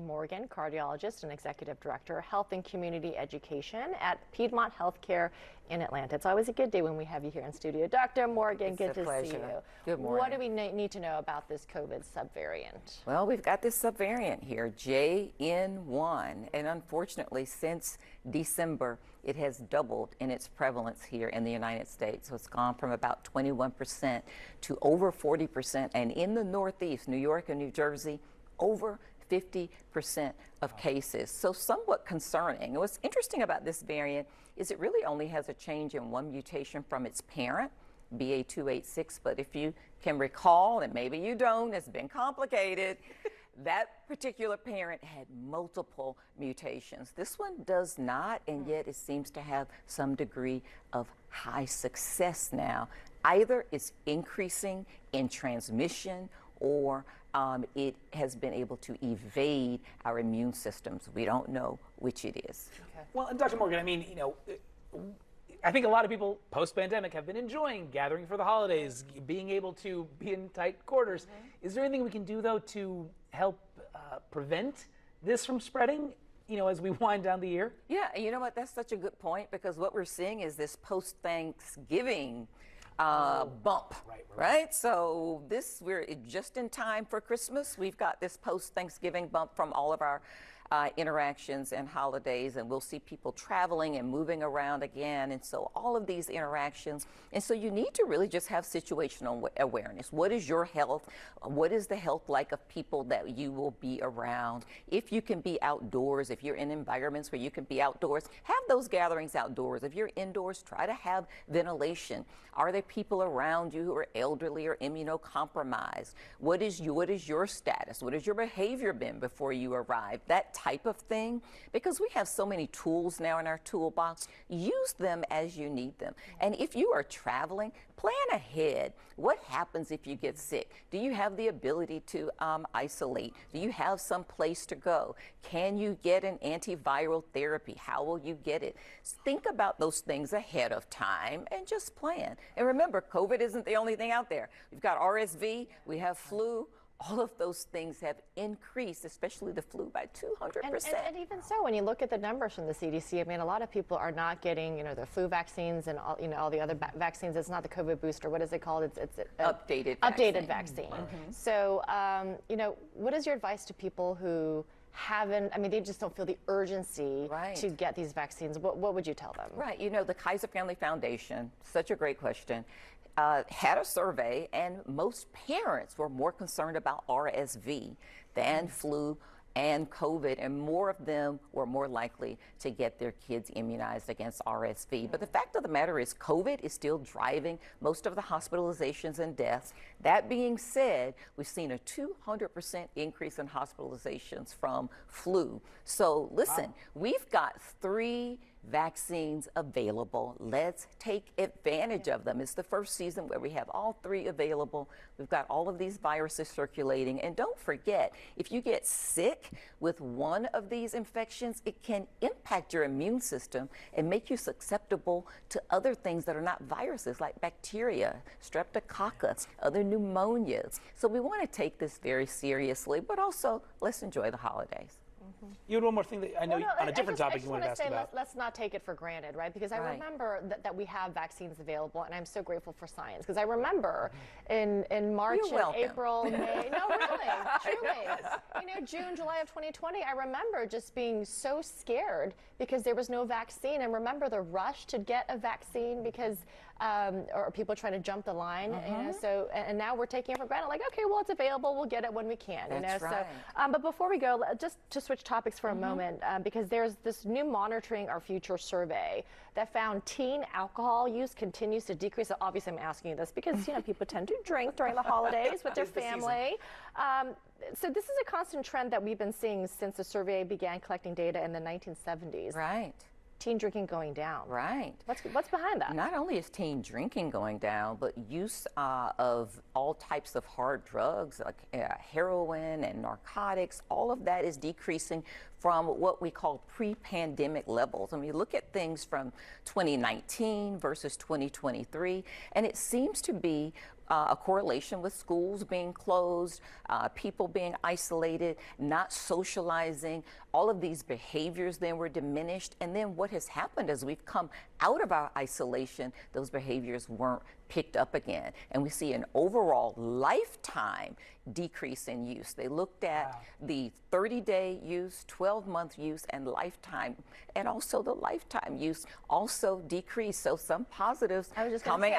Morgan, cardiologist and executive director, health and community education at Piedmont Healthcare in Atlanta. It's always a good day when we have you here in studio. Dr. Morgan, good to see you. Good morning. What do we need to know about this COVID subvariant? Well, we've got this subvariant here, JN1, and unfortunately, since December, it has doubled in its prevalence here in the United States. So it's gone from about 21% to over 40%, and in the Northeast, New York and New Jersey, over 50% of cases. So somewhat concerning. And what's interesting about this variant is it really only has a change in one mutation from its parent, BA286, but if you can recall, and maybe you don't, it's been complicated, that particular parent had multiple mutations. This one does not, and yet it seems to have some degree of high success now. Either it's increasing in transmission or it has been able to evade our immune systems. We don't know which it is. Okay. Well, and Dr. Morgan, I mean, I think a lot of people post-pandemic have been enjoying gathering for the holidays, being able to be in tight quarters. Is there anything we can do, though, to help prevent this from spreading, as we wind down the year? Yeah, and you know what? That's such a good point, because what we're seeing is this post-Thanksgiving bump, right? So we're just in time for Christmas. We've got this post-Thanksgiving bump from all of our interactions and holidays, and we'll see people traveling and moving around again, and so all of these interactions, and so you need to really just have situational awareness. What is your health? What is the health like of people that you will be around? If you can be outdoors, if you're in environments where you can be outdoors, have those gatherings outdoors. If you're indoors, try to have ventilation. Are there people around you who are elderly or immunocompromised? What is your status? What has your behavior been before you arrived? That type of thing, because we have so many tools now in our toolbox. Use them as you need them. And if you are traveling, plan ahead. What happens if you get sick? Do you have the ability to isolate? Do you have some place to go? Can you get an antiviral therapy? How will you get it? Think about those things ahead of time and just plan. And remember, COVID isn't the only thing out there. We've got RSV, we have flu. All of those things have increased, especially the flu, by 200%. And even so, when you look at the numbers from the CDC, I mean, a lot of people are not getting, the flu vaccines and all the other vaccines. It's not the COVID booster. What is it called? It's updated vaccine. So, what is your advice to people who haven't, they just don't feel the urgency to get these vaccines? What would you tell them? Right. The Kaiser Family Foundation, such a great question, had a survey, and most parents were more concerned about RSV than flu and COVID, and more of them were more likely to get their kids immunized against RSV. But the fact of the matter is COVID is still driving most of the hospitalizations and deaths. That being said, we've seen a 200% increase in hospitalizations from flu. So listen, we've got 3 vaccines available. Let's take advantage of them. It's the first season where we have all 3 available. We've got all of these viruses circulating. And don't forget, if you get sick with one of these infections, it can impact your immune system and make you susceptible to other things that are not viruses, like bacteria, streptococcus, other pneumonias. So we want to take this very seriously, but also let's enjoy the holidays. You had one more thing that I know on a different topic you wanted to ask about. Let's not take it for granted, right? Because I remember that we have vaccines available, and I'm so grateful for science. Because I remember in March and April, May, no, really, truly, June, July of 2020, I remember just being so scared because there was no vaccine. And remember the rush to get a vaccine because, or people trying to jump the line, So, and now we're taking it for granted, like, okay, well, it's available, we'll get it when we can, That's right. So, but before we go, just to switch topics for a moment, because there's this new Monitoring Our Future survey that found teen alcohol use continues to decrease. So obviously, I'm asking you this because people tend to drink during the holidays with their family. So this is a constant trend that we've been seeing since the survey began collecting data in the 1970s. Right. Teen drinking going down. Right. What's behind that? Not only is teen drinking going down, but use of all types of hard drugs like heroin and narcotics, all of that is decreasing from what we call pre-pandemic levels. I mean, look at things from 2019 versus 2023, and it seems to be a correlation with schools being closed, people being isolated, not socializing. All of these behaviors then were diminished. And then what has happened as we've come out of our isolation, those behaviors weren't picked up again. And we see an overall lifetime decrease in use. They looked at the 30-day use, 12-month use, and lifetime. And also the lifetime use also decreased. So some positives coming out.